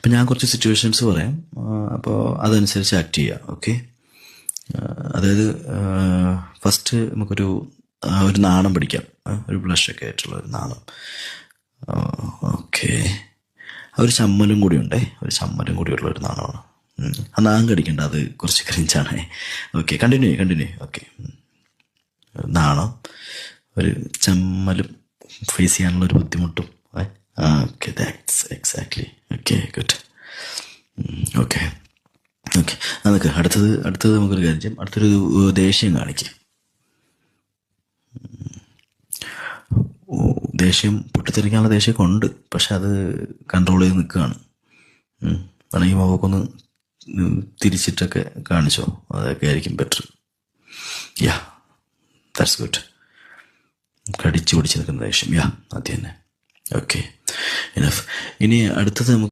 അപ്പം ഞാൻ കുറച്ച് സിറ്റുവേഷൻസ് പറയാം, അപ്പോൾ അതനുസരിച്ച് ആക്ട് ചെയ്യുക. ഓക്കെ? അതായത് ഫസ്റ്റ് നമുക്കൊരു ഒരു നാണം പിടിക്കാം, ഒരു ബ്ലഷൊക്കെ ആയിട്ടുള്ള ഒരു നാണം. ഓക്കെ, ഒരു ചമ്മലും കൂടി ഉണ്ടേ, ഒരു ചമ്മലും കൂടിയുള്ള ഒരു നാണമാണ്. ആ നാം കടിക്കണ്ട, അത് കുറച്ച് ക്രിഞ്ചാണേ. Okay, continue. ഓക്കെ, നാണം, ഒരു ചമ്മലും ഫേസ് ചെയ്യാനുള്ള ഒരു ബുദ്ധിമുട്ടും. Okay, that's exactly. Okay, good. Okay, നമുക്ക് അടുത്തത് നമുക്കൊരു കാര്യം ചെയ്യാം. അടുത്തൊരു ദേഷ്യം കാണിക്കും. ദേഷ്യം പൊട്ടിത്തെറിക്കാനുള്ള ദേഷ്യമൊക്കെ ഉണ്ട്, പക്ഷെ അത് കൺട്രോൾ ചെയ്ത് നിൽക്കുകയാണ്. വേണമെങ്കിൽ മുഖമൊന്ന് തിരിച്ചിട്ടൊക്കെ കാണിച്ചോ, അതൊക്കെ ആയിരിക്കും ബെറ്റർ. Yeah, that's good. കടിച്ചു പിടിച്ച് നിൽക്കുന്ന ദേഷ്യം, യാ, അത് തന്നെ. Okay, enough. ഇനി അടുത്തത് നമുക്ക്